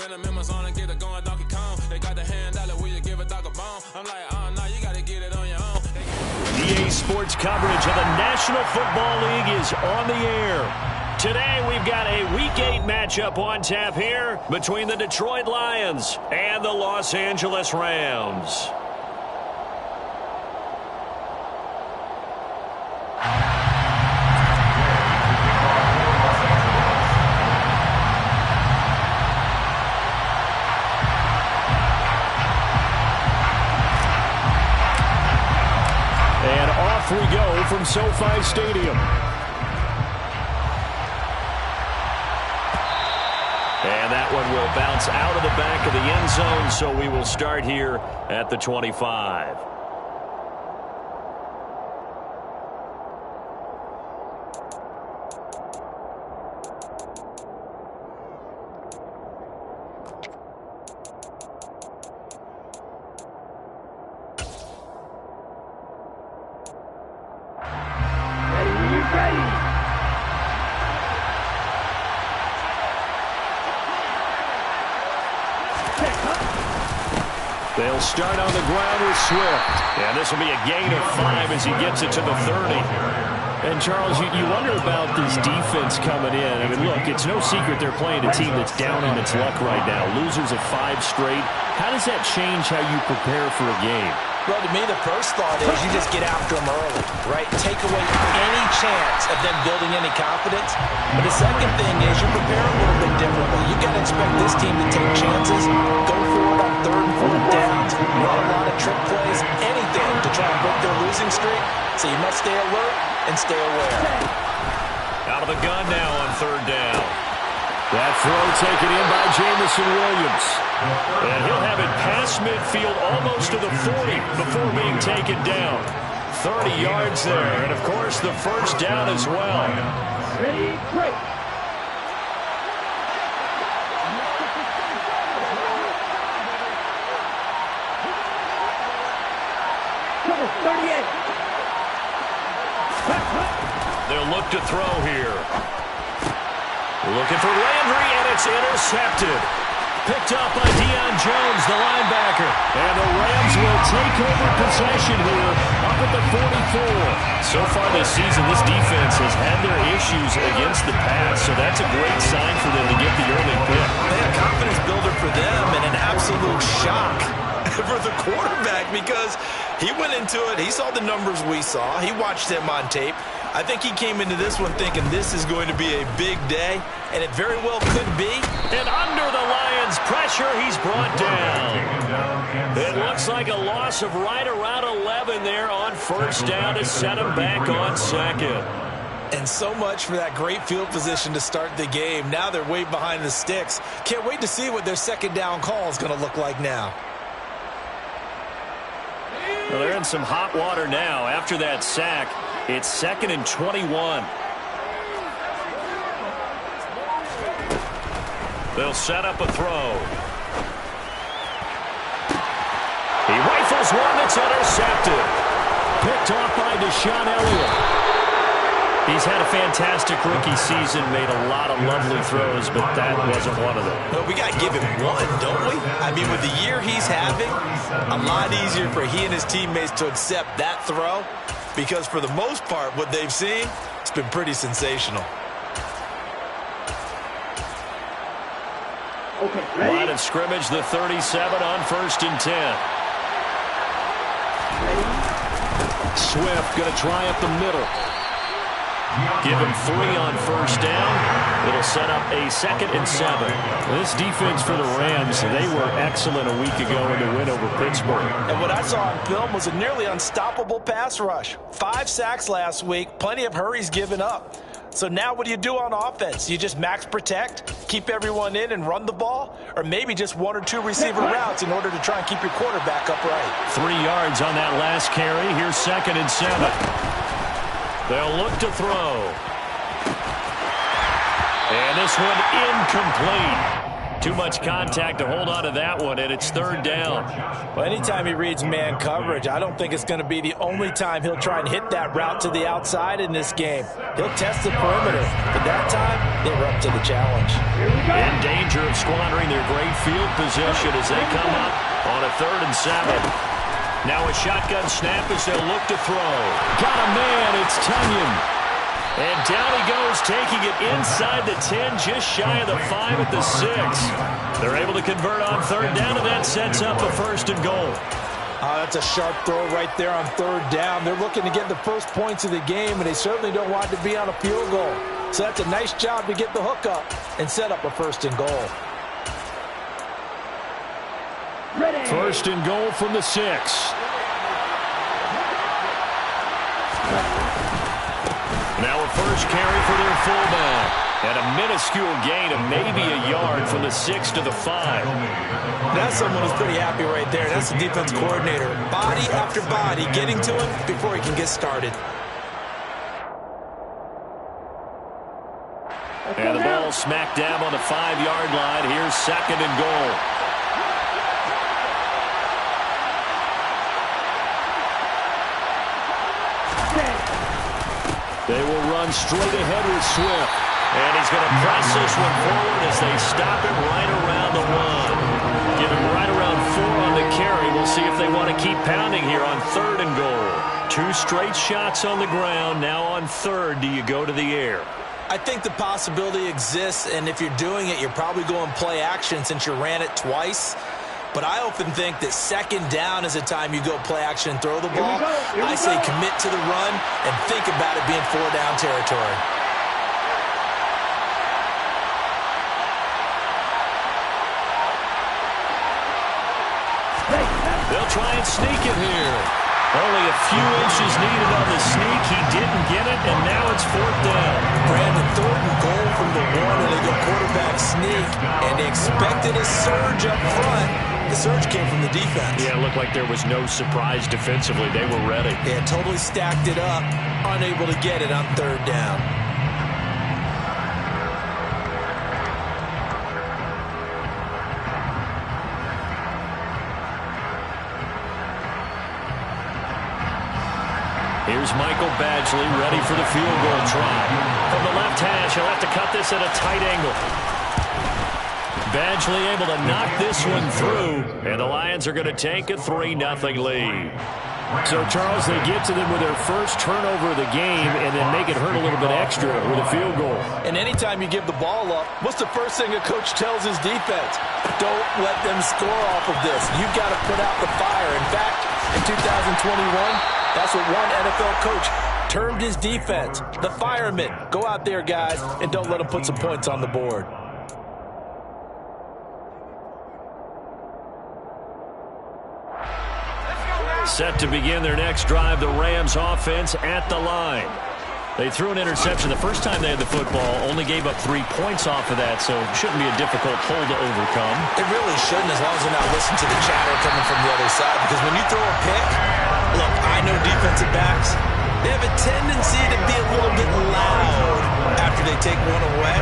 got the members on and get it going Donkey Kong. They got the hand out, will you give a dog a bone? I'm like, oh, no, you got to get it on your own. EA Sports coverage of the National Football League is on the air. Today, we've got a Week 8 matchup on tap here between the Detroit Lions and the Los Angeles Rams. And off we go from SoFi Stadium. And that one will bounce out of the back of the end zone, so we will start here at the 25. They'll start on the ground with Swift. And this will be a gain of 5 as he gets it to the 30. And, Charles, you wonder about this defense coming in. I mean, look, it's no secret they're playing a team that's down on its luck right now. Losers of 5 straight. How does that change how you prepare for a game? Well, to me, the first thought is you just get after them early, right? Take away any chance of them building any confidence. But the second thing is you prepare a little bit differently. You got to expect this team to take chances, go forward on 3rd and 4th downs, run a lot of trick plays, anything to try and break their losing streak. So you must stay alert and stay aware. Out of the gun now on 3rd down. That throw taken in by Jameson Williams. And he'll have it past midfield almost to the 40 before being taken down. 30 yards there, and of course the first down as well. Ready, break. Number 38. They'll look to throw here. Looking for Landry, and it's intercepted. Picked up by Deion Jones, the linebacker. And the Rams will take over possession here up at the 44. So far this season, this defense has had their issues against the pass, so that's a great sign for them to get the early pick. A confidence builder for them and an absolute shock for the quarterback because he went into it. He saw the numbers we saw. He watched them on tape. I think he came into this one thinking this is going to be a big day, and it very well could be. And under the Lions' pressure, he's brought down. It looks like a loss of right around 11 there on 1st down to set him back on 2nd. And so much for that great field position to start the game. Now they're way behind the sticks. Can't wait to see what their 2nd down call is going to look like now. Well, they're in some hot water now. After that sack, it's 2nd and 21. They'll set up a throw. He rifles one that's intercepted. Picked off by Deshaun Elliott. He's had a fantastic rookie season, made a lot of lovely throws, but that wasn't one of them. But we got to give him one, don't we? I mean, with the year he's having, a lot easier for he and his teammates to accept that throw because for the most part, what they've seen, it's been pretty sensational. Okay, Line of scrimmage, the 37 on 1st and 10. Swift going to try up the middle. Give him 3 on 1st down. It'll set up a 2nd and 7. This defense for the Rams, they were excellent a week ago in the win over Pittsburgh. And what I saw on film was a nearly unstoppable pass rush. 5 sacks last week, plenty of hurries given up. So now what do you do on offense? You just max protect, keep everyone in and run the ball? Or maybe just 1 or 2 receiver routes in order to try and keep your quarterback upright? 3 yards on that last carry. Here's 2nd and 7. They'll look to throw. And this one incomplete. Too much contact to hold on to that one, and it's third down. Well, anytime he reads man coverage, I don't think it's going to be the only time he'll try and hit that route to the outside in this game. He'll test the perimeter, but that time, they were up to the challenge. In danger of squandering their great field position as they come up on a 3rd and 7. Now a shotgun snap as they'll look to throw. Got a man, it's Tunyon. And down he goes, taking it inside the 10, just shy of the 5 at the 6. They're able to convert on 3rd down, and that sets up a 1st and goal. That's a sharp throw right there on 3rd down. They're looking to get the first points of the game, and they certainly don't want to be on a field goal. So that's a nice job to get the hook up and set up a 1st and goal. Ready. 1st and goal from the 6. Now a first carry for their fullback. And a minuscule gain of maybe a yard from the 6 to the 5. That's someone who's pretty happy right there. That's the defense coordinator. Body after body getting to him before he can get started. And the ball smack dab on the 5-yard line. Here's 2nd and goal. They will run straight ahead with Swift. And he's going to press this one forward as they stop it right around the 1. Give him right around 4 on the carry. We'll see if they want to keep pounding here on 3rd and goal. 2 straight shots on the ground. Now on 3rd, do you go to the air? I think the possibility exists, and if you're doing it, you're probably going play action since you ran it twice. But I often think that 2nd down is a time you go play action and throw the ball. I say commit to the run and think about it being 4-down territory. They'll try and sneak it here. Only a few inches needed on the sneak. He didn't get it, and now it's 4th down. Brandon, 3rd and goal from the 1, and they go quarterback sneak, and they expected a surge up front. The surge came from the defense. Yeah, it looked like there was no surprise defensively. They were ready. Yeah, totally stacked it up, unable to get it on 3rd down. Here's Michael Badgley ready for the field goal try. From the left hash, he'll have to cut this at a tight angle. Badgley able to knock this one through, and the Lions are going to take a 3-0 lead. So, Charles, they get to them with their first turnover of the game and then make it hurt a little bit extra with a field goal. And anytime you give the ball up, what's the first thing a coach tells his defense? Don't let them score off of this. You've got to put out the fire. In fact, in 2021, that's what one NFL coach termed his defense, the firemen. Go out there, guys, and don't let them put some points on the board. Set to begin their next drive, the Rams offense at the line. They threw an interception the first time they had the football, only gave up 3 points off of that, so it shouldn't be a difficult hole to overcome. It really shouldn't, as long as they're not listening to the chatter coming from the other side, because when you throw a pick, look, I know defensive backs, they have a tendency to be a little bit loud after they take one away,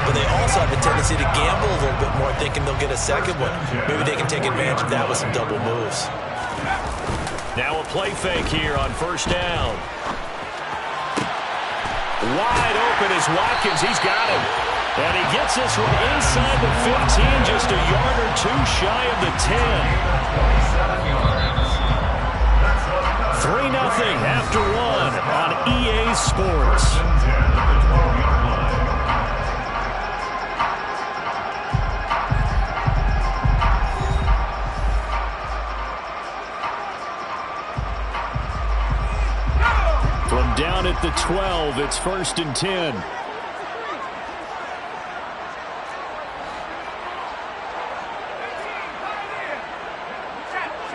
but they also have a tendency to gamble a little bit more, thinking they'll get a second one. Maybe they can take advantage of that with some double moves. Now a play fake here on 1st down. Wide open is Watkins. He's got him. And he gets this one inside the 15, just a yard or 2 shy of the 10. 3-0 after 1 on EA Sports. From down at the 12, it's 1st and 10.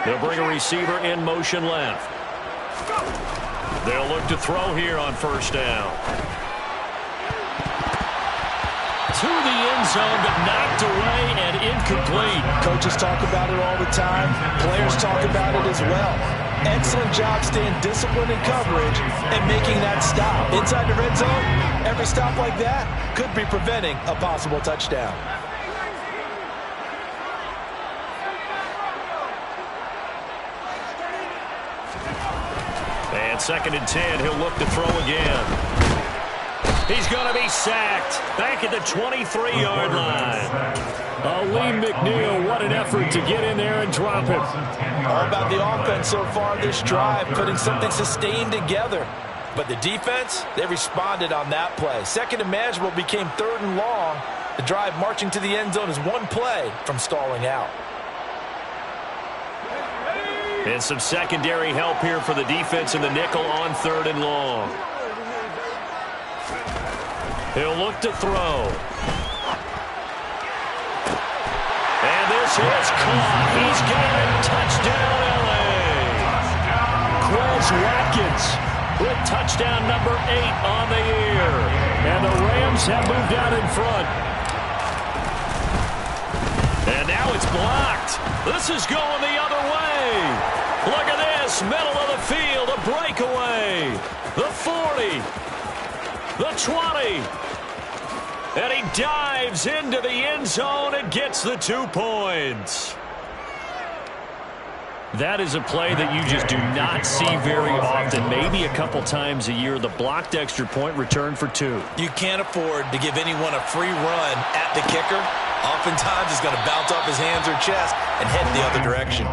They'll bring a receiver in motion left. They'll look to throw here on 1st down. To the end zone, but knocked away and incomplete. Coaches talk about it all the time. Players talk about it as well. Excellent job staying disciplined in coverage and making that stop. Inside the red zone, every stop like that could be preventing a possible touchdown. And 2nd and 10, he'll look to throw again. He's going to be sacked back at the 23-yard line. Aleem McNeil, what an effort to get in there and drop him. All about the offense so far this drive, putting something sustained together. But the defense, they responded on that play. 2nd and manageable became 3rd and long. The drive marching to the end zone is one play from stalling out. And some secondary help here for the defense in the nickel on 3rd and long. He'll look to throw. And this is caught. He's got it. Touchdown, L.A. Quez Watkins with touchdown number 8 on the year. And the Rams have moved out in front. And now it's blocked. This is going the other way. Look at this. Middle of the field. A breakaway. The 40. The 20. And he dives into the end zone and gets the 2 points. That is a play that you just do not see very often. Maybe a couple times a year. The blocked extra point return for 2. You can't afford to give anyone a free run at the kicker. Oftentimes he's going to bounce off his hands or chest and head the other direction.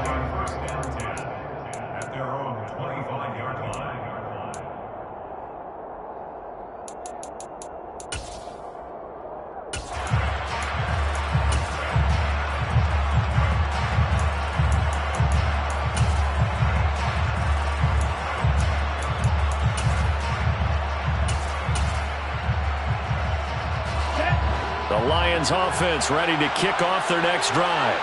Offense ready to kick off their next drive.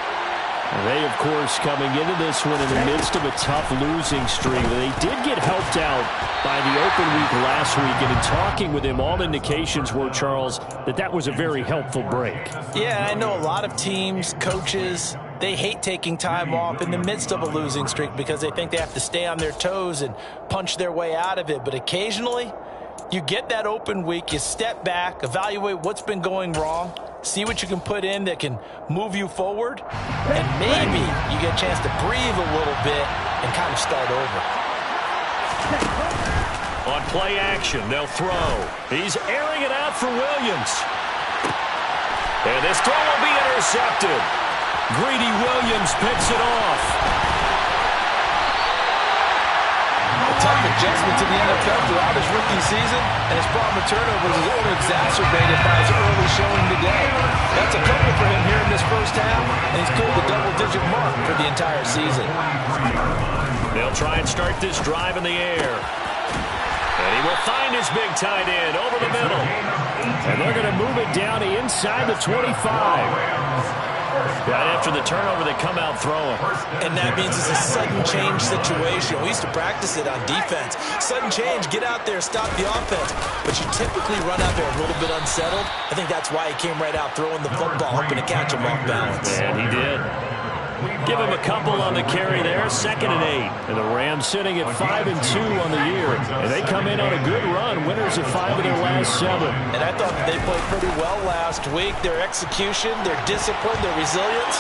They, of course, coming into this one in the midst of a tough losing streak. They did get helped out by the open week last week, and in talking with him, all indications were, Charles, that was a very helpful break. Yeah, I know a lot of teams, coaches, they hate taking time off in the midst of a losing streak because they think they have to stay on their toes and punch their way out of it. But occasionally, you get that open week, you step back, evaluate what's been going wrong, see what you can put in that can move you forward, and maybe you get a chance to breathe a little bit and kind of start over. On play action, they'll throw. He's airing it out for Williams. And this throw will be intercepted. Greedy Williams picks it off. Tough adjustment to the NFL throughout his rookie season, and his problem with turnovers is only exacerbated by his early showing today. That's a couple for him here in this first half, and he's cleared the double-digit mark for the entire season. They'll try and start this drive in the air. And he will find his big tight end over the middle. And they're going to move it down inside the 25. Right after the turnover, they come out throwing. And that means it's a sudden change situation. We used to practice it on defense. Sudden change, get out there, stop the offense. But you typically run out there a little bit unsettled. I think that's why he came right out throwing the football, hoping to catch him off balance. And he did. Give him a couple on the carry there, 2nd and 8. And the Rams sitting at 5-2 on the year. And they come in on a good run, winners of 5 of their last 7. And I thought that they played pretty well last week. Their execution, their discipline, their resilience,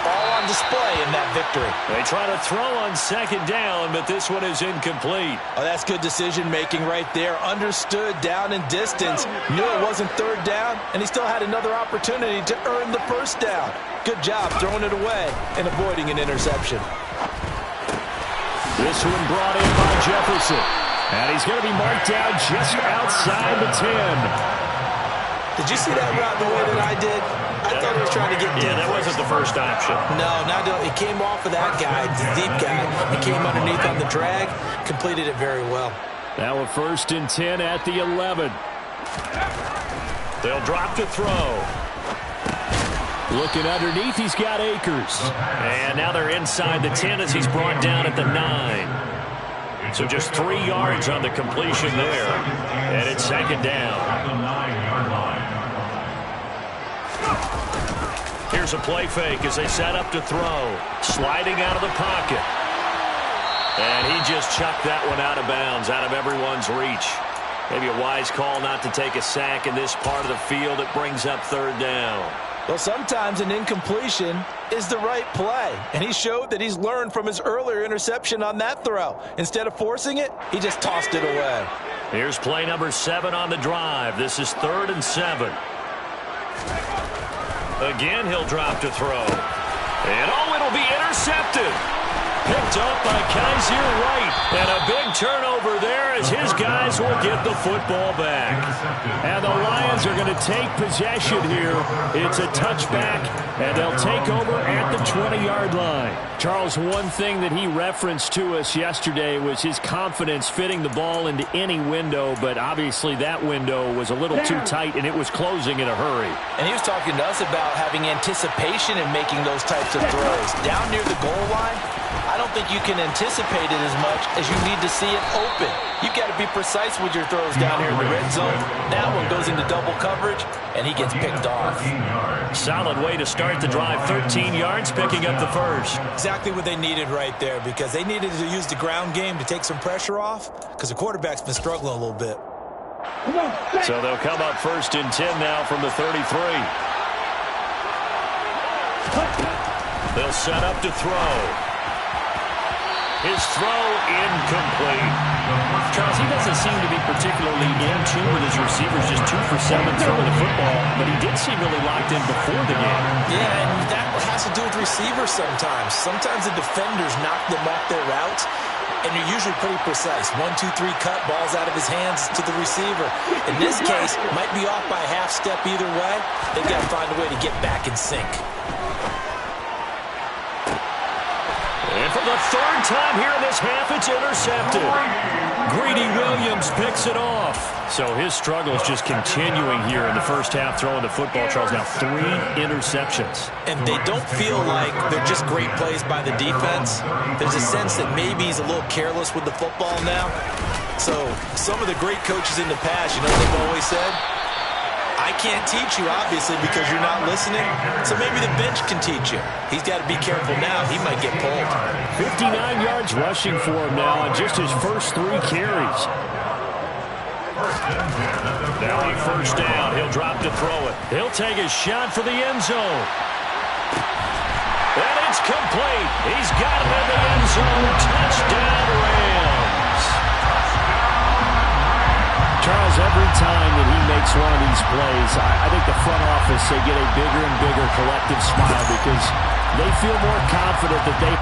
all on display in that victory. They try to throw on 2nd down, but this one is incomplete. Oh, that's good decision-making right there. Understood down and distance. Knew it wasn't 3rd down, and he still had another opportunity to earn the 1st down. Good job throwing it away and avoiding an interception. This one brought in by Jefferson. And he's going to be marked down just outside the 10. Did you see that route the way that I did? I thought he was trying to get deep. Yeah, that wasn't the first option. No, it came off of that guy, the deep guy. He came underneath on the drag, completed it very well. Now a 1st and 10 at the 11. They'll drop to throw. Looking underneath, he's got Akers. And now they're inside the 10 as he's brought down at the 9. So just 3 yards on the completion there. And it's 2nd down. Here's a play fake as they set up to throw. Sliding out of the pocket. And he just chucked that one out of bounds, out of everyone's reach. Maybe a wise call not to take a sack in this part of the field. It brings up 3rd down. Well, sometimes an incompletion is the right play, and he showed that he's learned from his earlier interception on that throw. Instead of forcing it, he just tossed it away. Here's play number 7 on the drive. This is 3rd and 7. Again, he'll drop to throw. And it'll be intercepted. Picked up by Kaiser White. And a big turnover there as his guys will get the football back. And the Lions are going to take possession here. It's a touchback, and they'll take over at the 20-yard line. Charles, one thing that he referenced to us yesterday was his confidence fitting the ball into any window, but obviously that window was a little too tight, and it was closing in a hurry. And he was talking to us about having anticipation in making those types of throws. Down near the goal line, I don't think you can anticipate it as much as you need to see it open. You've got to be precise with your throws down here in the red zone. That one goes into double coverage, and he gets picked off. Solid way to start the drive. 13 yards, picking up the first. Exactly what they needed right there, because they needed to use the ground game to take some pressure off, because the quarterback's been struggling a little bit. So they'll come up 1st and 10 now from the 33. They'll set up to throw. His throw incomplete. Charles, he doesn't seem to be particularly in tune with his receivers, just 2 for 7 throwing the football, but he did seem really locked in before the game. Yeah, and that has to do with receivers sometimes. Sometimes the defenders knock them off their routes, and you're usually pretty precise. 1, 2, 3 cut, balls out of his hands to the receiver. In this case, might be off by a half step either way. They've got to find a way to get back in sync. And for the 3rd time here in this half, it's intercepted. Greedy Williams picks it off. So his struggles just continuing here in the first half throwing the football. Charles, now 3 interceptions. And they don't feel like they're just great plays by the defense. There's a sense that maybe he's a little careless with the football now. So some of the great coaches in the past, you know what they've always said? I can't teach you, obviously, because you're not listening. So maybe the bench can teach you. He's got to be careful now. He might get pulled. 59 yards rushing for him now on just his first 3 carries. Now on 1st down, he'll drop to throw it. He'll take a shot for the end zone. And it's complete. He's got him in the end zone. Touchdown, Rams. Charles, every time that he makes one of these plays, I think the front office, they get a bigger and bigger collective smile because they feel more confident that they...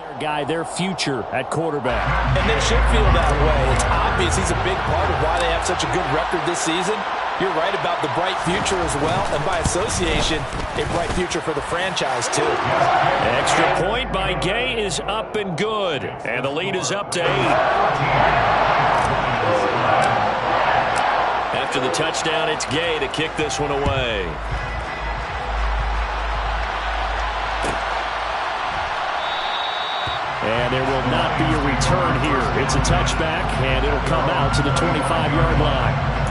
Their guy, their future at quarterback. And they should feel that way. It's obvious he's a big part of why they have such a good record this season. You're right about the bright future as well, and by association, a bright future for the franchise, too. Extra point by Gay is up and good, and the lead is up to 8. After the touchdown, it's Gay to kick this one away. And there will not be a return here. It's a touchback, and it'll come out to the 25-yard line.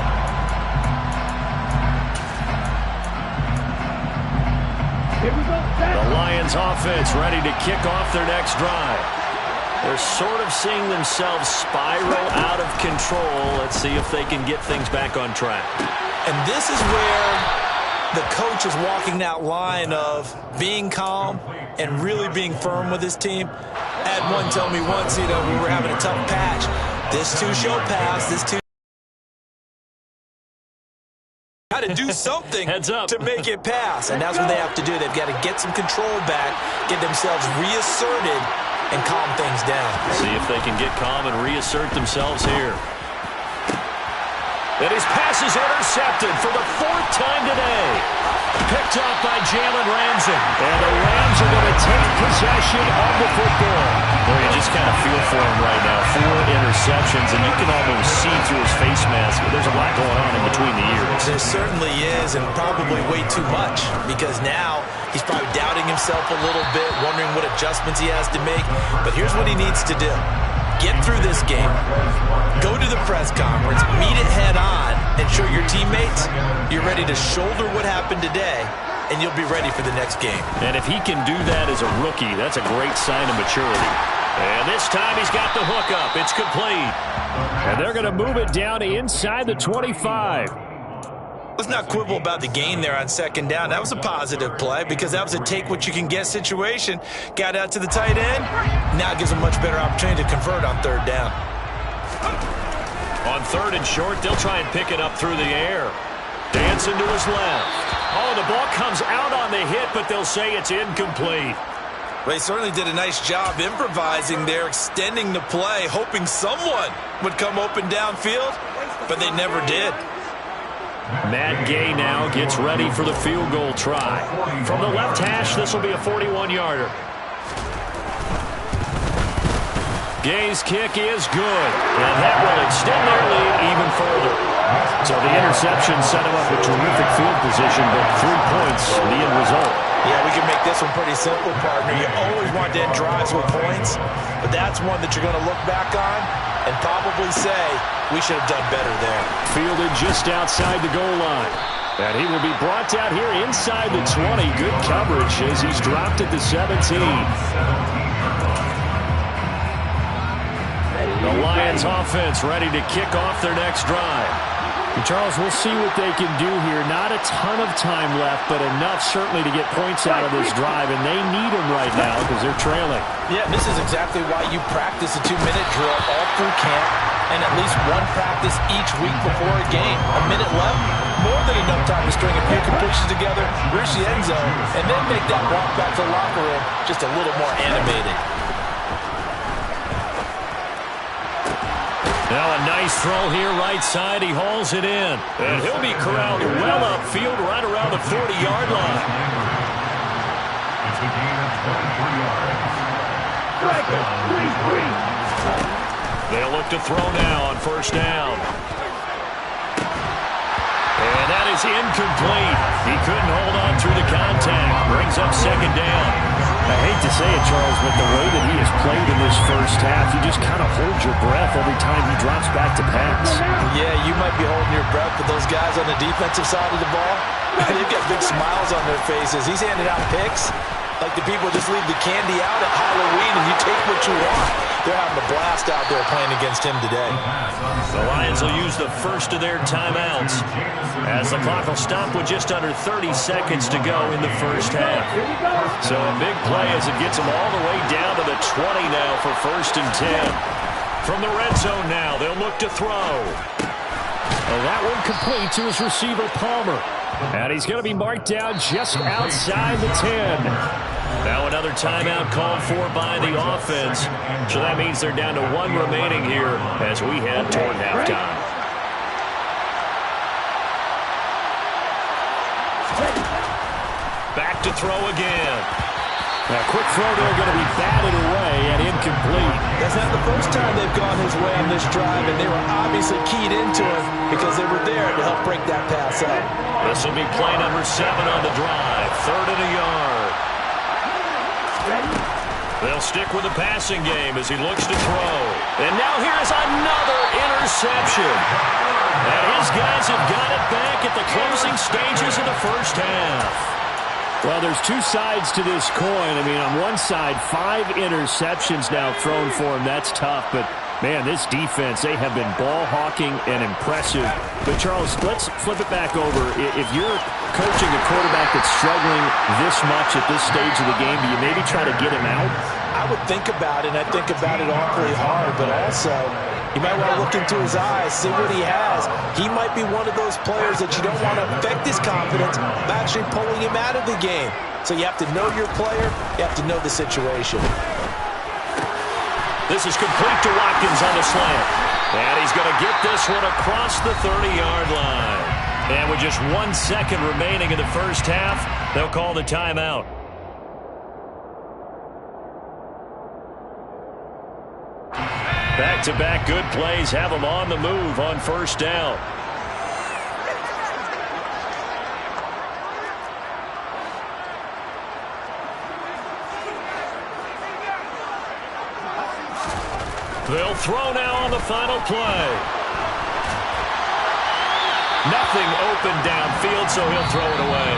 The Lions offense ready to kick off their next drive. They're sort of seeing themselves spiral out of control. Let's see if they can get things back on track. And this is where the coach is walking that line of being calm and really being firm with his team. I had one tell me once, we were having a tough patch. This too shall pass. This too got to do something to make it pass, and that's what they have to do. They've got to get some control back, get themselves reasserted, and calm things down. See if they can get calm and reassert themselves here. And his pass is intercepted for the 4th time today. Picked off by Jalen Ramsey. And the Rams are going to take possession of the football. Well, you just kind of feel for him right now. 4 interceptions, and you can almost see through his face mask. There's a lot going on in between the ears. There certainly is, and probably way too much, because now he's probably doubting himself a little bit, wondering what adjustments he has to make. But here's what he needs to do. Get through this game, go to the press conference, meet it head on, and show your teammates you're ready to shoulder what happened today, and you'll be ready for the next game. And if he can do that as a rookie, that's a great sign of maturity. And this time he's got the hookup. It's complete. And they're going to move it down to inside the 25. Let's not quibble about the gain there on second down. That was a positive play because that was a take-what-you-can-get situation. Got out to the tight end. Now it gives them a much better opportunity to convert on third down. On third and short, they'll try and pick it up through the air. Dancing to his left. Oh, the ball comes out on the hit, but they'll say it's incomplete. They certainly did a nice job improvising there, extending the play, hoping someone would come open downfield, but they never did. Matt Gay now gets ready for the field goal try. From the left hash, this will be a 41-yarder. Gay's kick is good, and that will extend their lead even further. So the interception set him up with terrific field position, but 3 points, the end result. Yeah, we can make this one pretty simple, partner. You always want to end drives with points, but that's one that you're going to look back on and probably say, we should have done better there. Fielded just outside the goal line. And he will be brought down here inside the 20. Good coverage as he's dropped at the 17. The Lions offense ready to kick off their next drive. And Charles, we'll see what they can do here. Not a ton of time left, but enough certainly to get points out of this drive, and they need them right now because they're trailing. Yeah, this is exactly why you practice a 2-minute drill all through camp and at least one practice each week before a game. A minute left, more than enough time to string a few completions together, reach the end zone, and then make that walk back to the locker room just a little more animated. Now a nice throw here right side. He hauls it in. And he'll be corralled well upfield right around the 40-yard line. They'll look to throw now on first down. And that is incomplete. He couldn't hold on through the contact. Brings up second down. I hate to say it, Charles, but the way that he has played in this first half, you just kind of hold your breath every time he drops back to pass. Yeah, you might be holding your breath, but those guys on the defensive side of the ball, they've got big smiles on their faces. He's handing out picks like the people just leave the candy out at Halloween and you take what you want. They're having a blast out there playing against him today. The Lions will use the first of their timeouts as the clock will stop with just under 30 seconds to go in the first half. So a big play as it gets them all the way down to the 20 now for first and 10. From the red zone now, they'll look to throw. Well, that one complete to his receiver, Palmer. And he's going to be marked down just outside the 10. Now another timeout called for by the offense. So that means they're down to 1 remaining here as we head toward halftime. Back to throw again. A quick throw there going to be batted away and incomplete. That's not the first time they've gone his way on this drive, and they were obviously keyed into it because they were there to help break that pass up. This will be play number 7 on the drive. 3rd and a yard. They'll stick with the passing game as he looks to throw. And now here's another interception. And his guys have got it back at the closing stages of the first half. Well, there's 2 sides to this coin. I mean, on one side, 5 interceptions now thrown for him. That's tough, but man, this defense, they have been ball hawking and impressive. But Charles, let's flip it back over. If you're coaching a quarterback that's struggling this much at this stage of the game, do you maybe try to get him out? I would think about it, and I think about it awfully hard, but also you might want to look into his eyes, see what he has. He might be one of those players that you don't want to affect his confidence by actually pulling him out of the game. So you have to know your player, you have to know the situation. This is complete to Watkins on the slant. And he's going to get this one across the 30-yard line. And with just 1 second remaining in the first half, they'll call the timeout. Back-to-back good plays have them on the move on first down. They'll throw now on the final play. Nothing open downfield, so he'll throw it away.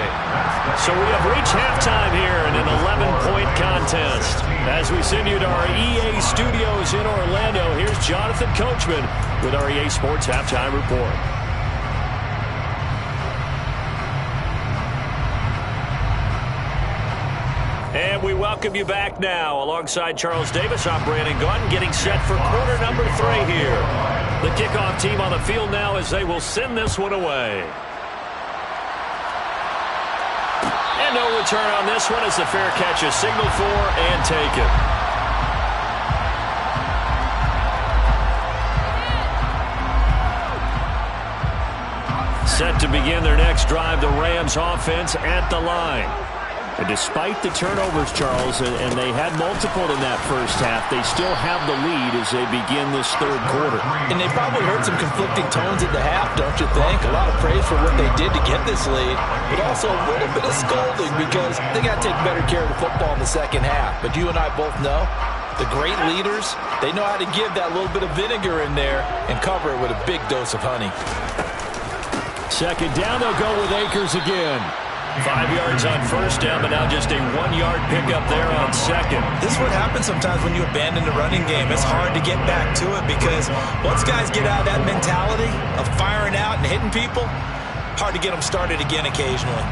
So we have reached halftime here in an 11-point contest. As we send you to our EA studios in Orlando, here's Jonathan Coachman with our EA Sports Halftime Report. And we welcome you back now. Alongside Charles Davis, I'm Brandon Gaudin, getting set for quarter number 3 here. The kickoff team on the field now as they will send this one away. And no return on this one as the fair catch is signaled for and taken. Set to begin their next drive, the Rams offense at the line. And despite the turnovers, Charles, and they had multiple in that first half, they still have the lead as they begin this third quarter. And they probably heard some conflicting tones at the half, don't you think? A lot of praise for what they did to get this lead, but also a little bit of scolding because they got to take better care of the football in the second half. But you and I both know the great leaders, they know how to give that little bit of vinegar in there and cover it with a big dose of honey. Second down, they'll go with Akers again. 5 yards on first down, but now just a 1-yard pickup there on second. This is what happens sometimes when you abandon the running game. It's hard to get back to it because once guys get out of that mentality of firing out and hitting people, hard to get them started again occasionally.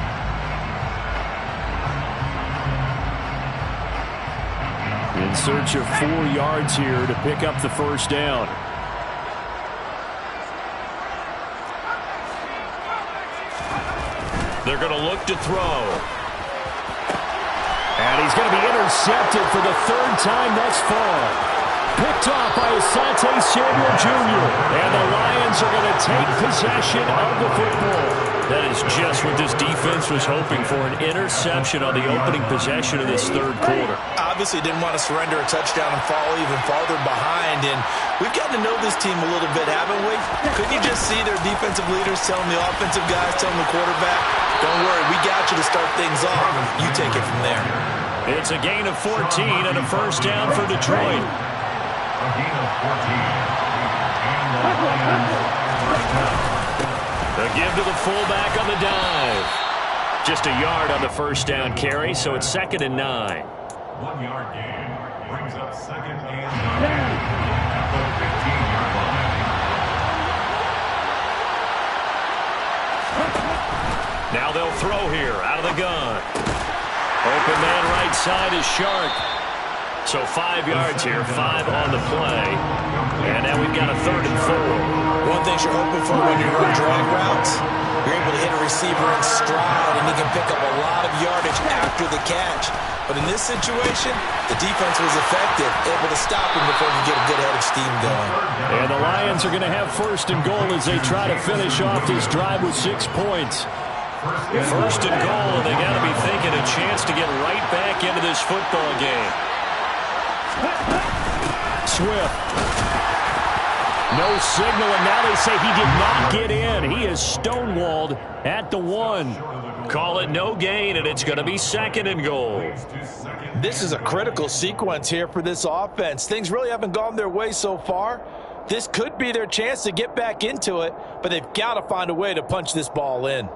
In search of 4 yards here to pick up the first down. They're going to look to throw. And he's going to be intercepted for the third time thus far. Picked off by Asante Samuel Jr. And the Lions are going to take possession of the football. That is just what this defense was hoping for, an interception on the opening possession of this third quarter. Obviously didn't want to surrender a touchdown and fall even farther behind. And we've gotten to know this team a little bit, haven't we? Couldn't you just see their defensive leaders telling the offensive guys, telling the quarterback, don't worry, we got you to start things off. You take it from there. It's a gain of 14 and a first down for Detroit. A gain of 14. A give to the fullback on the dive. Just a yard on the first down carry, so it's 2nd and 9. 1 yard gain brings up 2nd and 9 at the 15-yard line. Now they'll throw here out of the gun. Open man right side is Shark. So 5 yards here, 5 on the play. And now we've got a 3rd and 4. One thing you're hoping for when you run drag routes, you're able to hit a receiver in stride and he can pick up a lot of yardage after the catch. But in this situation, the defense was effective, able to stop him before he could get a good head of steam going. And the Lions are going to have 1st and goal as they try to finish off this drive with 6 points. 1st and goal, and they got to be thinking a chance to get right back into this football game. Swift. No signal, and now they say he did not get in. He is stonewalled at the 1. Call it no gain, and it's going to be 2nd and goal. This is a critical sequence here for this offense. Things really haven't gone their way so far. This could be their chance to get back into it, but they've got to find a way to punch this ball in.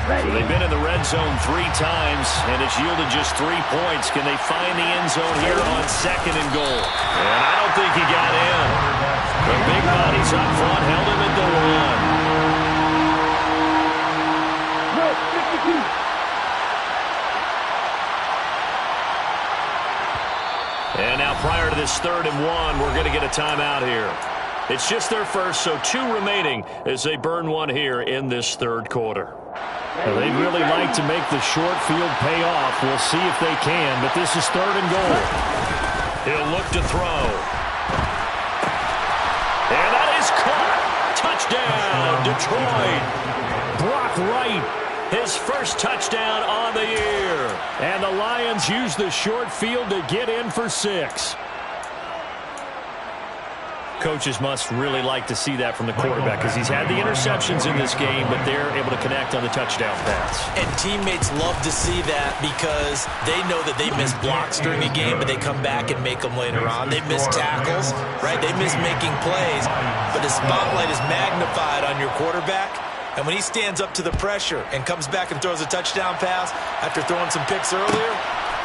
So they've been in the red zone 3 times, and it's yielded just 3 points. Can they find the end zone here on 2nd and goal? And I don't think he got in. The big bodies up front held him at the 1. And now prior to this 3rd and 1, we're going to get a timeout here. It's just their first, so 2 remaining as they burn 1 here in this 3rd quarter. Well, they'd really like to make the short field pay off. We'll see if they can, but this is 3rd and goal. He'll look to throw. And that is caught. Touchdown, Detroit. Brock Wright, his first touchdown on the year. And the Lions use the short field to get in for 6. Coaches must really like to see that from the quarterback because he's had the interceptions in this game, but they're able to connect on the touchdown pass. And teammates love to see that because they know that they miss blocks during a game, but they come back and make them later on. They miss tackles, right? They miss making plays, but the spotlight is magnified on your quarterback. And when he stands up to the pressure and comes back and throws a touchdown pass after throwing some picks earlier,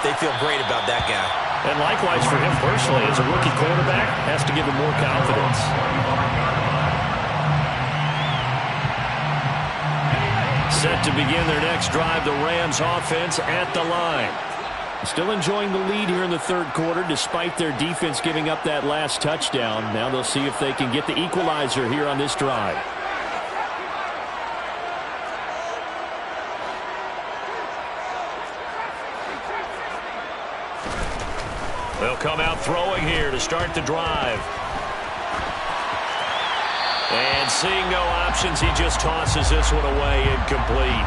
they feel great about that guy. And likewise for him personally, as a rookie quarterback, has to give him more confidence. Set to begin their next drive, the Rams offense at the line. Still enjoying the lead here in the third quarter, despite their defense giving up that last touchdown. Now they'll see if they can get the equalizer here on this drive. They'll come out throwing here to start the drive. And seeing no options, he just tosses this one away, incomplete.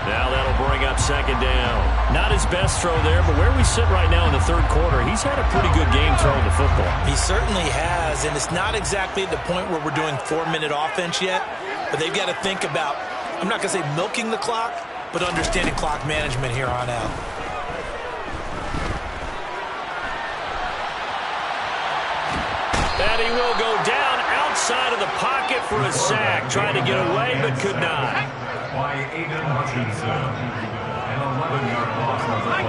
Now that'll bring up second down. Not his best throw there, but where we sit right now in the third quarter, he's had a pretty good game throwing the football. He certainly has, and it's not exactly at the point where we're doing 4-minute offense yet, but they've got to think about, I'm not going to say milking the clock, but understanding clock management here on out. And he will go down outside of the pocket for a sack. Trying to get away, but could not. By Aiden Hutchinson. An 11-yard loss on the play.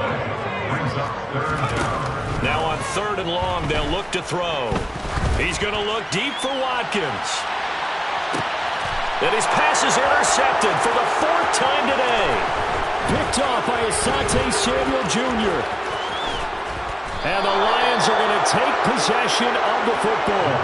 Brings up third down. Now on third and long, they'll look to throw. He's going to look deep for Watkins. And his pass is intercepted for the fourth time today. Picked off by Asante Samuel Jr. And the Lions are going to take possession of the football.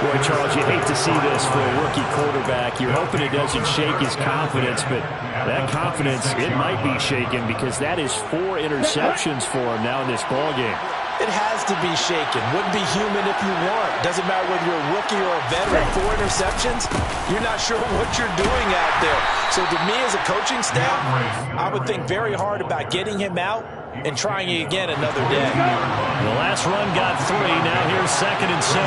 Boy, Charles, you hate to see this for a rookie quarterback. You're hoping it doesn't shake his confidence, but that confidence, it might be shaken because that is 4 interceptions for him now in this ballgame. It has to be shaken. Wouldn't be human if you weren't. Doesn't matter whether you're a rookie or a veteran. 4 interceptions, you're not sure what you're doing out there. So to me as a coaching staff, I would think very hard about getting him out and trying it again another day. The last run got 3. Now here's 2nd and 7.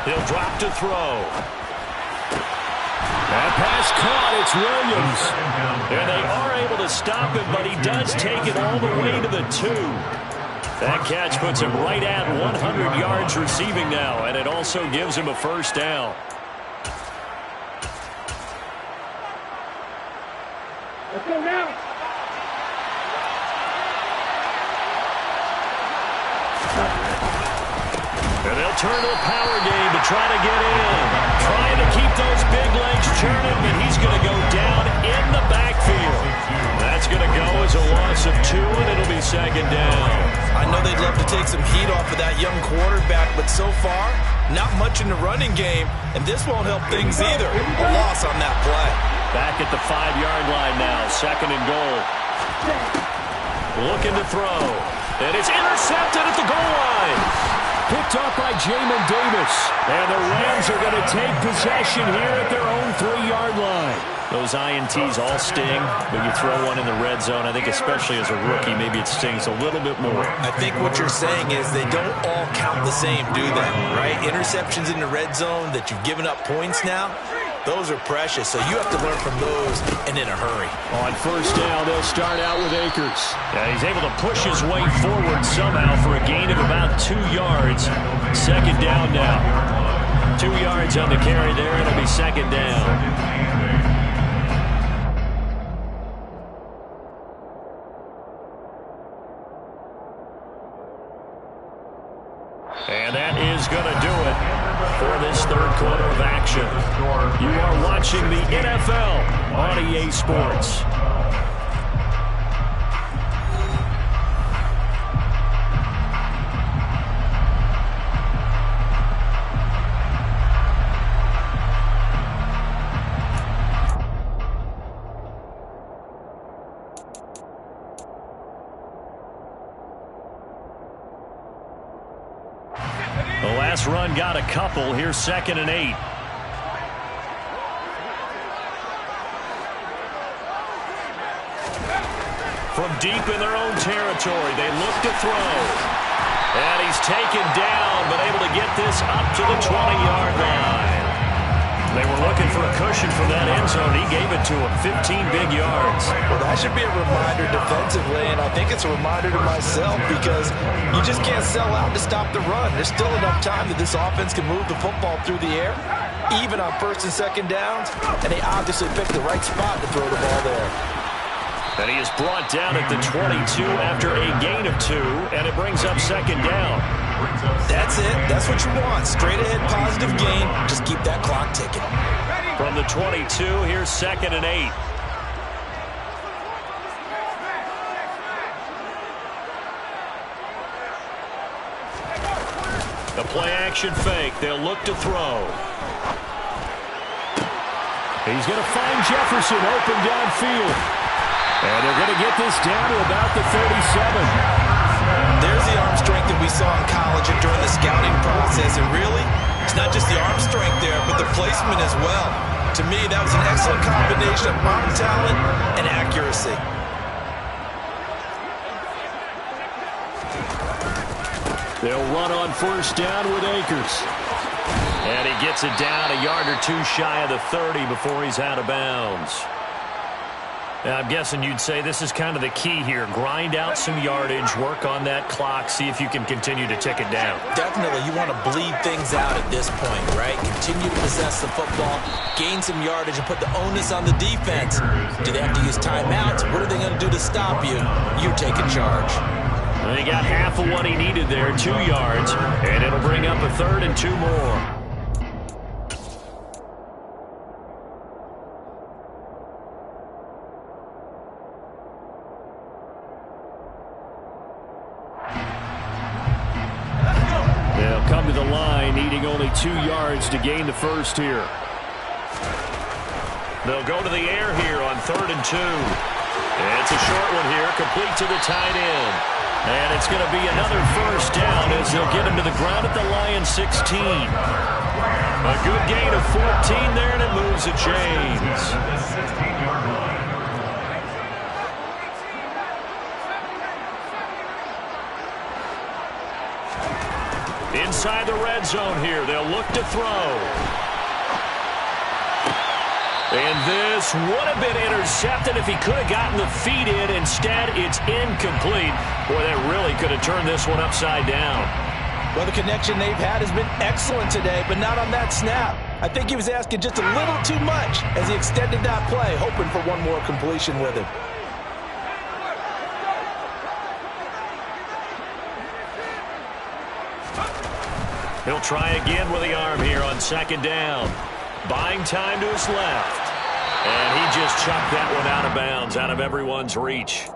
He'll drop to throw. That pass caught. It's Williams. And they are able to stop him, but he does take it all the way to the 2. That catch puts him right at 100 yards receiving now, and it also gives him a first down. Let's go now. And they'll turn to a power game to try to get in. Trying to keep those big legs churning, but he's going to go down in the backfield. That's going to go as a loss of 2, and it'll be second down. I know they'd love to take some heat off of that young quarterback, but so far, not much in the running game, and this won't help things either. A loss on that play. Back at the 5-yard line now, 2nd and goal. Looking to throw. And it's intercepted at the goal line. Picked off by Jamin Davis. And the Rams are going to take possession here at their own 3-yard line. Those INTs all sting, but you throw one in the red zone, I think especially as a rookie, maybe it stings a little bit more. I think what you're saying is they don't all count the same, do they? Right? Interceptions in the red zone that you've given up points now, those are precious, so you have to learn from those and in a hurry. On first down, they'll start out with Akers. Yeah, he's able to push his way forward somehow for a gain of about 2 yards. Second down now. 2 yards on the carry there. It'll be second down. And that is going to do it for this third quarter of action. You are watching the NFL on EA Sports. The last run got a couple. Here's 2nd and 8. From deep in their own territory, they look to throw. And he's taken down, but able to get this up to the 20-yard line. They were looking for a cushion from that end zone. He gave it to him, 15 big yards. Well, that should be a reminder defensively, and I think it's a reminder to myself because you just can't sell out to stop the run. There's still enough time that this offense can move the football through the air, even on first and second downs, and they obviously picked the right spot to throw the ball there. And he is brought down at the 22 after a gain of 2, and it brings up second down. That's it. That's what you want. Straight ahead positive gain. Just keep that clock ticking. From the 22, here's 2nd and 8. The play action fake. They'll look to throw. He's going to find Jefferson open downfield. And they're going to get this down to about the 37. There's the arm strength that we saw in college and during the scouting process. And really, it's not just the arm strength there, but the placement as well. To me, that was an excellent combination of arm talent and accuracy. They'll run on first down with Akers. And he gets it down a yard or 2 shy of the 30 before he's out of bounds. I'm guessing you'd say this is kind of the key here. Grind out some yardage, work on that clock, see if you can continue to tick it down. Definitely, you want to bleed things out at this point, right? Continue to possess the football, gain some yardage, and put the onus on the defense. Do they have to use timeouts? What are they going to do to stop you? You're taking charge. He got half of what he needed there, 2 yards, and it'll bring up a 3rd and 2 more. Come to the line, needing only 2 yards to gain the first here. They'll go to the air here on 3rd and 2. It's a short one here, complete to the tight end. And it's going to be another first down as they'll get him to the ground at the Lions 16. A good gain of 14 there, and it moves the chains. Inside the red zone here, they'll look to throw. And this would have been intercepted if he could have gotten the feet in. Instead, it's incomplete. Boy, that really could have turned this one upside down. Well, the connection they've had has been excellent today, but not on that snap. I think he was asking just a little too much as he extended that play, hoping for one more completion with him. He'll try again with the arm here on 2nd down. Buying time to his left. And he just chucked that one out of bounds, out of everyone's reach.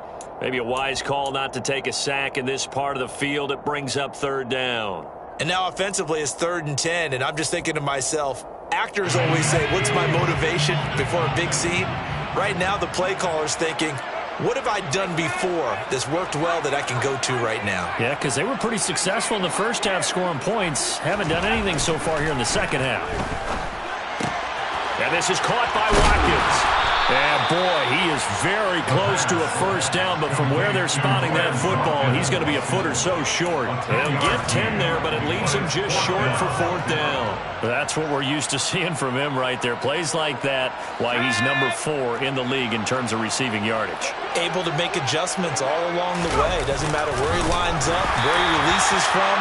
Maybe a wise call not to take a sack in this part of the field. It brings up 3rd down. And now offensively it's 3rd and 10, and I'm just thinking to myself, actors always say, what's my motivation before a big scene? Right now the play caller's thinking, what have I done before that's worked well that I can go to right now? Yeah, because they were pretty successful in the first half scoring points. Haven't done anything so far here in the second half. And this is caught by Watkins. And boy, he is very close to a first down, but from where they're spotting that football, he's going to be a foot or so short. They'll get 10 there, but it leaves him just short for 4th down. That's what we're used to seeing from him right there. Plays like that, why he's number 4 in the league in terms of receiving yardage. Able to make adjustments all along the way. Doesn't matter where he lines up, where he releases from,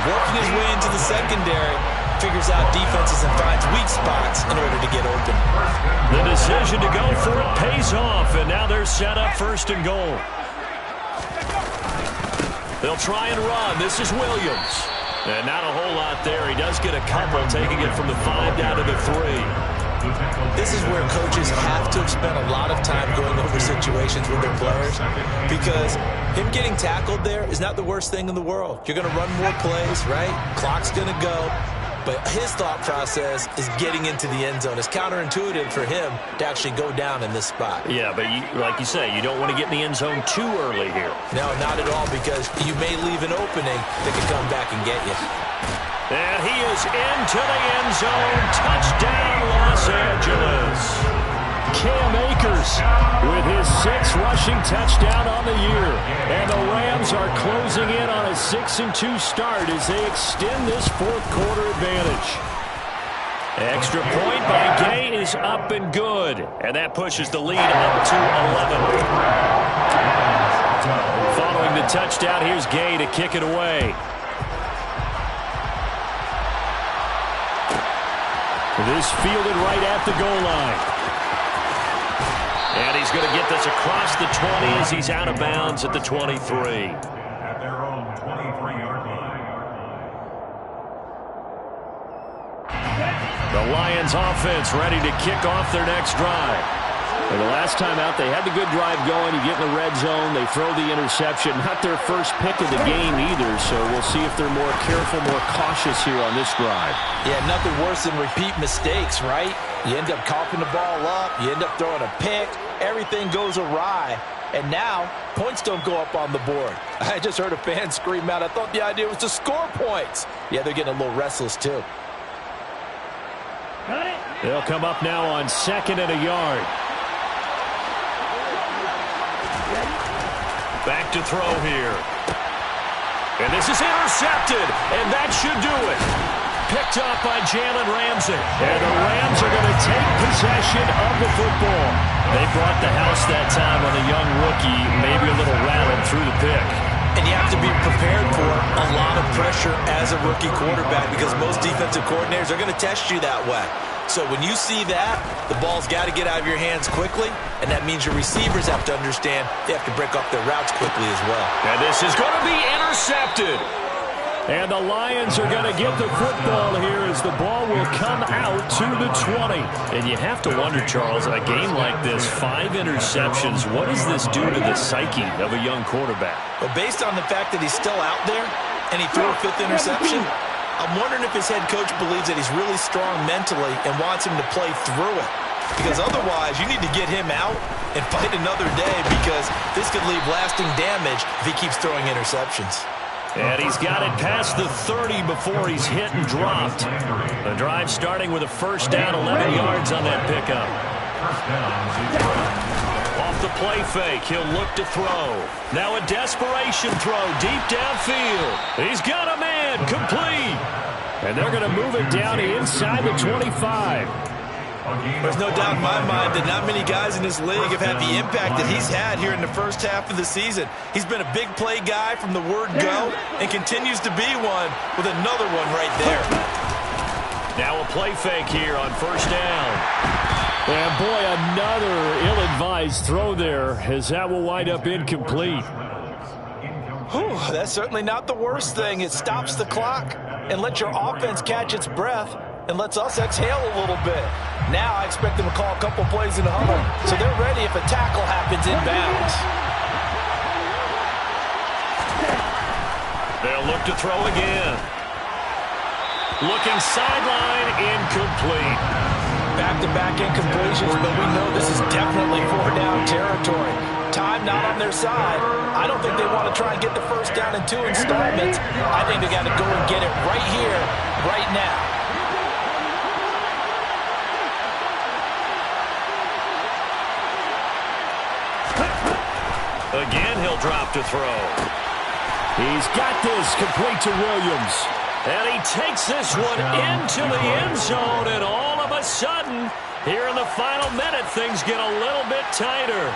working his way into the secondary. Figures out defenses and finds weak spots in order to get open. The decision to go for it pays off, and now they're set up 1st and goal. They'll try and run. This is Williams. And not a whole lot there. He does get a couple, taking it from the 5 down to the 3. This is where coaches have to have spent a lot of time going over situations with their players, because him getting tackled there is not the worst thing in the world. You're going to run more plays, right? Clock's going to go. But his thought process is getting into the end zone. It's counterintuitive for him to actually go down in this spot. Yeah, but like you say, you don't want to get in the end zone too early here. No, not at all, because you may leave an opening that can come back and get you. And he is into the end zone. Touchdown, Los Angeles. Cam Akers with his 6th rushing touchdown on the year. And the Rams are closing in on a 6-2 start as they extend this fourth-quarter advantage. Extra point by Gay is up and good. And that pushes the lead up to 11. Following the touchdown, here's Gay to kick it away. This fielded right at the goal line. And he's going to get this across the 20 as he's out of bounds at the 23. At their own 23-yard line. The Lions offense ready to kick off their next drive. And the last time out, they had the good drive going. You get in the red zone, they throw the interception. Not their first pick of the game either, so we'll see if they're more careful, more cautious here on this drive. Yeah, nothing worse than repeat mistakes, right? You end up coughing the ball up, you end up throwing a pick, everything goes awry, and now points don't go up on the board. I just heard a fan scream out, I thought the idea was to score points. Yeah, they're getting a little restless too. They'll come up now on 2nd and a yard. Back to throw here. And this is intercepted, and that should do it. Picked up by Jalen Ramsey. And the Rams are going to take possession of the football. They brought the house that time on a young rookie, maybe a little rattled through the pick. And you have to be prepared for a lot of pressure as a rookie quarterback because most defensive coordinators are going to test you that way. So when you see that, the ball's got to get out of your hands quickly, and that means your receivers have to understand they have to break up their routes quickly as well. And this is going to be intercepted. And the Lions are going to get the football here as the ball will come out to the 20. And you have to wonder, Charles, a game like this, 5 interceptions, what does this do to the psyche of a young quarterback? Well, based on the fact that he's still out there and he threw a 5th interception, I'm wondering if his head coach believes that he's really strong mentally and wants him to play through it. Because otherwise, you need to get him out and fight another day because this could leave lasting damage if he keeps throwing interceptions. And he's got it past the 30 before he's hit and dropped. The drive starting with a first down, 11 yards on that pickup. Off the play fake, he'll look to throw. Now a desperation throw deep downfield. He's got a man, complete. And they're going to move it down inside the 25. There's no doubt in my mind that not many guys in this league have had the impact that he's had here in the first half of the season. He's been a big play guy from the word go and continues to be one with another one right there. Now a play fake here on first down. And boy, another ill-advised throw there as that will wind up incomplete. Whew, that's certainly not the worst thing. It stops the clock and lets your offense catch its breath and lets us exhale a little bit. Now I expect them to call a couple plays in the huddle, so they're ready if a tackle happens inbounds. They'll look to throw again. Looking sideline, incomplete. Back-to-back incompletions, but we know this is definitely 4-down territory. Time not on their side. I don't think they want to try and get the first down in 2 installments. I think they got to go and get it right here, right now. Again, he'll drop to throw. He's got this complete to Williams. And he takes this one into the end zone, and all of a sudden, here in the final minute, things get a little bit tighter.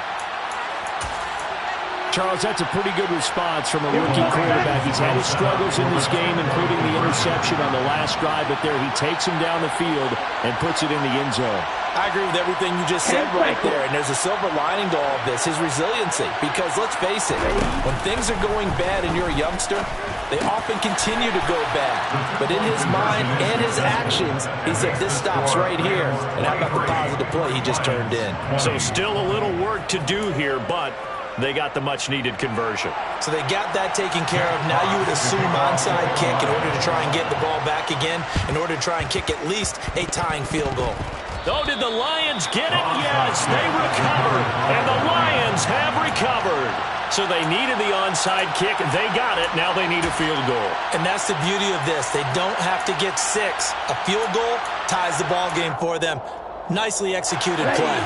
Charles, that's a pretty good response from a rookie quarterback. He's had his struggles in this game, including the interception on the last drive, but there he takes him down the field and puts it in the end zone. I agree with everything you just said right there, and there's a silver lining to all of this, his resiliency. Because let's face it, when things are going bad and you're a youngster, they often continue to go bad. But in his mind and his actions, he said, this stops right here. And how about the positive play he just turned in? So still a little work to do here, but they got the much-needed conversion. So they got that taken care of. Now you would assume onside kick in order to try and get the ball back again, in order to try and kick at least a tying field goal. Oh, did the Lions get it? Yes, they recovered. And the Lions have recovered. So they needed the onside kick, and they got it. Now they need a field goal. And that's the beauty of this. They don't have to get 6. A field goal ties the ball game for them. Nicely executed play.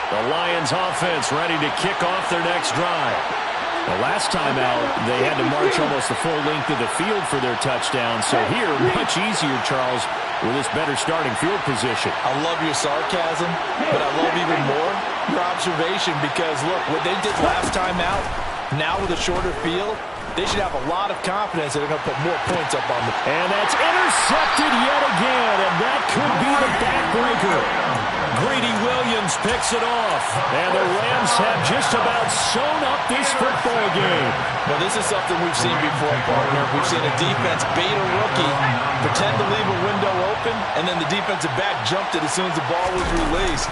The Lions offense ready to kick off their next drive. The last time out, they had to march almost the full length of the field for their touchdown. So here, much easier, Charles, with this better starting field position. I love your sarcasm, but I love even more your observation because, look, what they did last time out, now with a shorter field, they should have a lot of confidence that they're going to put more points up on them. And that's intercepted yet again, and that could be the backbreaker. Greedy Williams picks it off, and the Rams have just about sewn up this football game. Well, this is something we've seen before, partner. We've seen a defense bait a rookie, pretend to leave a window open, and then the defensive back jumped it as soon as the ball was released.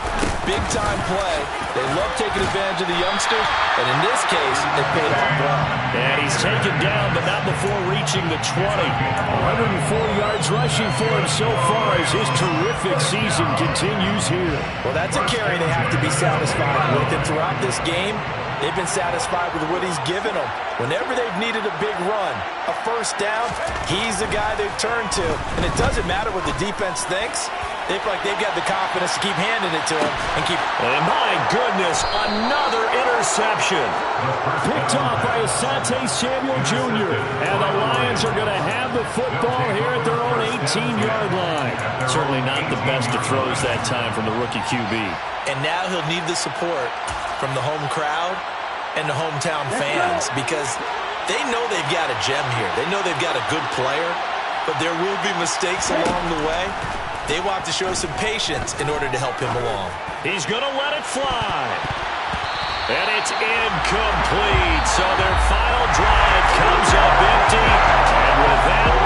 Big-time play. They love taking advantage of the youngsters, and in this case, it paid off well. And he's taken down, but not before reaching the 20. 104 yards rushing for him so far as his terrific season continues here. Well, that's a carry they have to be satisfied with, and throughout this game, they've been satisfied with what he's given them. Whenever they've needed a big run, a first down, he's the guy they've turned to. And it doesn't matter what the defense thinks. They feel like they've got the confidence to keep handing it to him and keep... And my goodness, another interception. Picked off by Asante Samuel Jr. And the Lions are going to have the football here at their own 18-yard line. Certainly not the best of throws that time from the rookie QB. And now he'll need the support from the home crowd and the hometown fans because they know they've got a gem here. They know they've got a good player, but there will be mistakes along the way. They will have to show some patience in order to help him along. He's going to let it fly. And it's incomplete. So their final drive comes up empty. And with that,